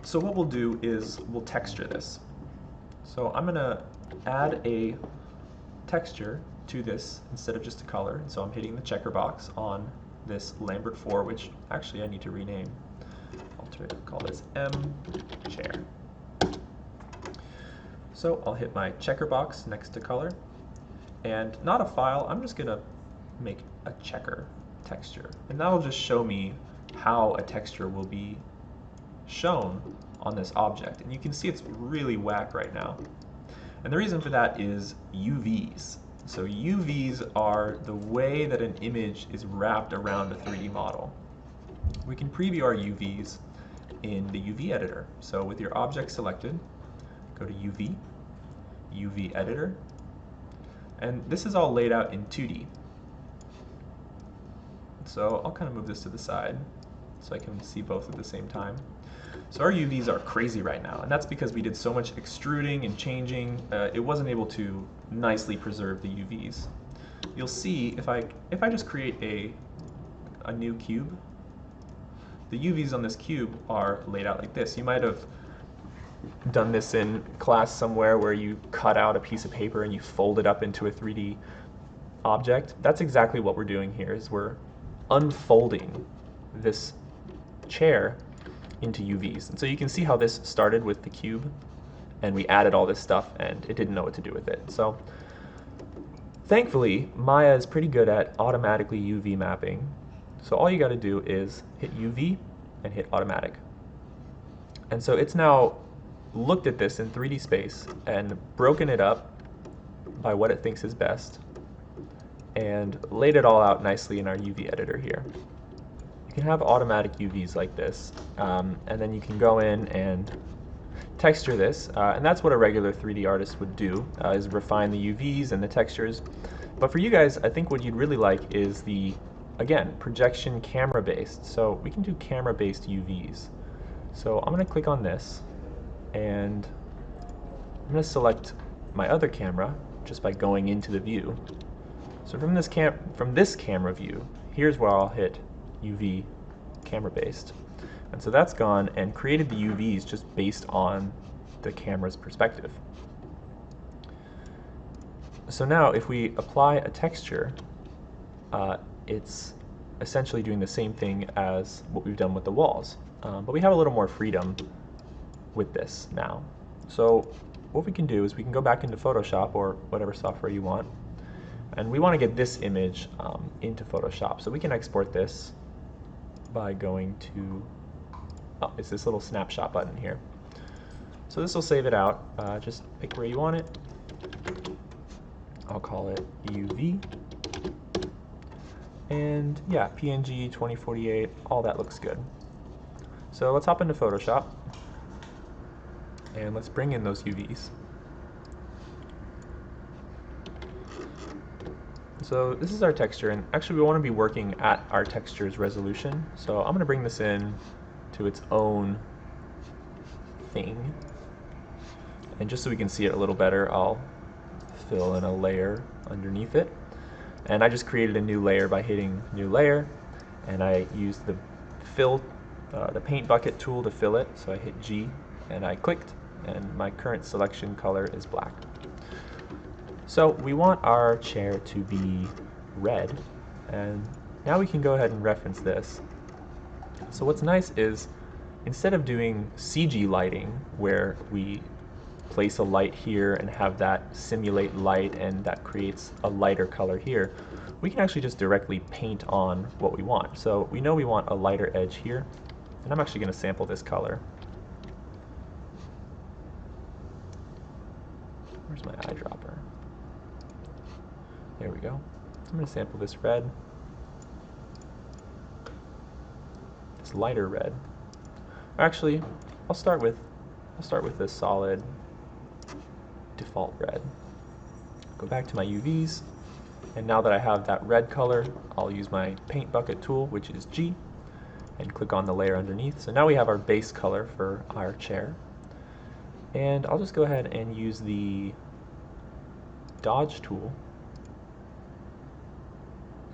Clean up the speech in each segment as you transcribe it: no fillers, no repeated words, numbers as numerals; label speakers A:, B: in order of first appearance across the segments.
A: So what we'll do is we'll texture this. So I'm gonna add a texture to this instead of just a color. So I'm hitting the checker box on this Lambert 4, which actually I need to rename. I'll call this M chair. So I'll hit my checker box next to color, and not a file, I'm just gonna make a checker texture. And that'll just show me how a texture will be shown on this object. And you can see it's really whack right now. And the reason for that is UVs. So UVs are the way that an image is wrapped around a 3D model. We can preview our UVs in the UV editor. So with your object selected, go to UV, UV editor, and this is all laid out in 2D. So I'll kind of move this to the side so I can see both at the same time. So our UVs are crazy right now, and that's because we did so much extruding and changing, it wasn't able to nicely preserve the UVs. You'll see if I just create a new cube, the UVs on this cube are laid out like this. You might have done this in class somewhere where you cut out a piece of paper and you fold it up into a 3D object. That's exactly what we're doing here, is we're unfolding this chair into UVs. And so you can see how this started with the cube, and we added all this stuff and it didn't know what to do with it. So thankfully, Maya is pretty good at automatically UV mapping. So all you got to do is hit UV and hit automatic. And so it's now looked at this in 3D space and broken it up by what it thinks is best and laid it all out nicely in our UV editor here. You can have automatic UVs like this, and then you can go in and texture this, and that's what a regular 3D artist would do, is refine the UVs and the textures. But for you guys, I think what you'd really like is the, again, projection camera based. So we can do camera based UVs. So I'm going to click on this, and I'm going to select my other camera just by going into the view. So from this camera view, here's where I'll hit UV camera based. And so that's gone and created the UVs just based on the camera's perspective. So now if we apply a texture, it's essentially doing the same thing as what we've done with the walls. But we have a little more freedom with this now. So what we can do is we can go back into Photoshop or whatever software you want, and we want to get this image into Photoshop. So we can export this by going to, it's this little snapshot button here. So this will save it out. Just pick where you want it. I'll call it UV. And yeah, PNG 2048, all that looks good. So let's hop into Photoshop and let's bring in those UVs. So this is our texture, and actually we want to be working at our texture's resolution. So I'm going to bring this in to its own thing. And just so we can see it a little better, I'll fill in a layer underneath it. And I just created a new layer by hitting new layer, and I used the paint bucket tool to fill it. So I hit G and I clicked, and my current selection color is black. So we want our chair to be red, and now we can go ahead and reference this. So what's nice is, instead of doing CG lighting, where we place a light here and have that simulate light and that creates a lighter color here, we can actually just directly paint on what we want. So we know we want a lighter edge here, and I'm actually going to sample this color. Where's my eyedropper? There we go. I'm going to sample this red, this lighter red. Actually, I'll start with this solid default red. Go back to my UVs, and now that I have that red color, I'll use my paint bucket tool, which is G, and click on the layer underneath. So now we have our base color for our chair. And I'll just go ahead and use the dodge tool,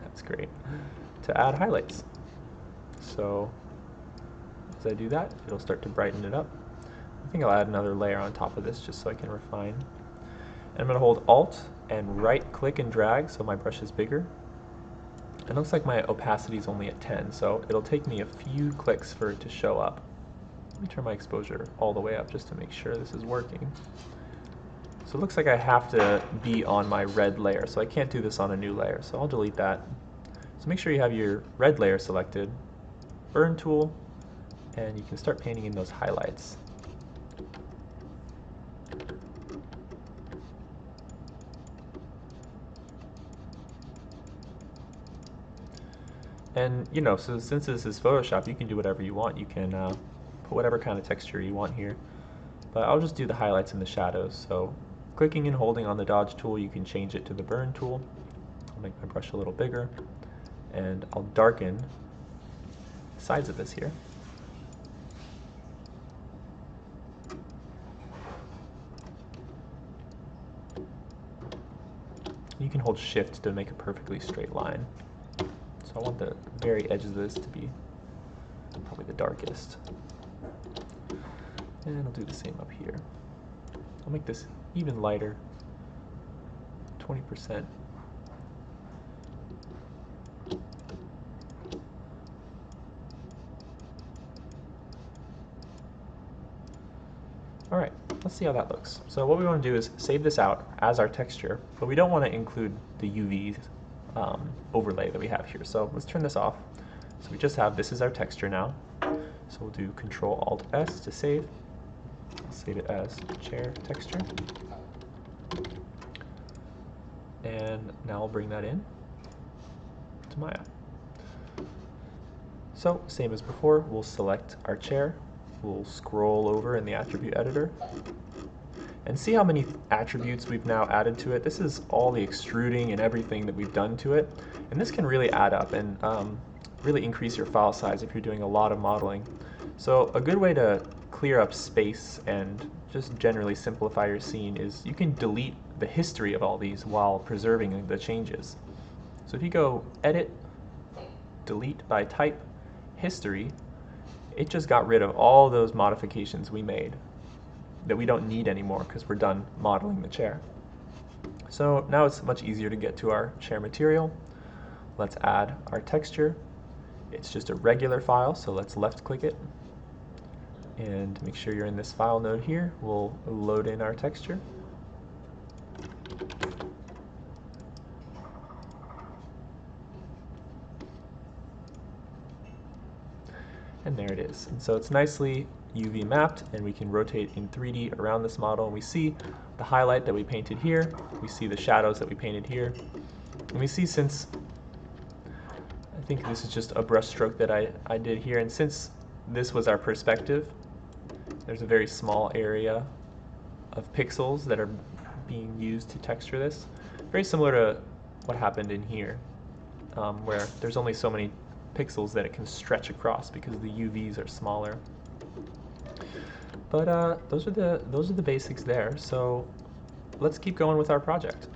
A: that's great, to add highlights. So As I do that, it'll start to brighten it up. I think I'll add another layer on top of this just so I can refine. And I'm going to hold Alt and right click and drag so my brush is bigger. It looks like my opacity is only at 10, so it'll take me a few clicks for it to show up. Let me turn my exposure all the way up just to make sure this is working. So it looks like I have to be on my red layer, so I can't do this on a new layer, so I'll delete that. So make sure you have your red layer selected, burn tool, and you can start painting in those highlights. And you know, so since this is Photoshop, you can do whatever you want. You can put whatever kind of texture you want here. But I'll just do the highlights and the shadows. So clicking and holding on the dodge tool, you can change it to the burn tool. I'll make my brush a little bigger, and I'll darken the sides of this here. You can hold Shift to make a perfectly straight line. So I want the very edge of this to be probably the darkest. And I'll do the same up here. I'll make this even lighter, 20%. Alright, let's see how that looks. So what we want to do is save this out as our texture, but we don't want to include the UV overlay that we have here. So let's turn this off. So we just have, this is our texture now. So we'll do Control-Alt-S to save. I'll save it as chair texture. And now I'll bring that in to Maya. So same as before, we'll select our chair. We'll scroll over in the attribute editor and see how many attributes we've now added to it. This is all the extruding and everything that we've done to it. And this can really add up and really increase your file size if you're doing a lot of modeling. So a good way to clear up space and just generally simplify your scene is you can delete the history of all these while preserving the changes. So if you go Edit, Delete by Type, History, it just got rid of all those modifications we made that we don't need anymore because we're done modeling the chair. So now it's much easier to get to our chair material. Let's add our texture. It's just a regular file, so let's left click it and make sure you're in this file node here. We'll load in our texture. And there it is. And so it's nicely UV mapped, and we can rotate in 3D around this model, and we see the highlight that we painted here, we see the shadows that we painted here, and we see, since I think this is just a brush stroke that I did here, and since this was our perspective, there's a very small area of pixels that are being used to texture this. Very similar to what happened in here, where there's only so many pixels that it can stretch across because the UVs are smaller. But those are the basics there. So let's keep going with our project.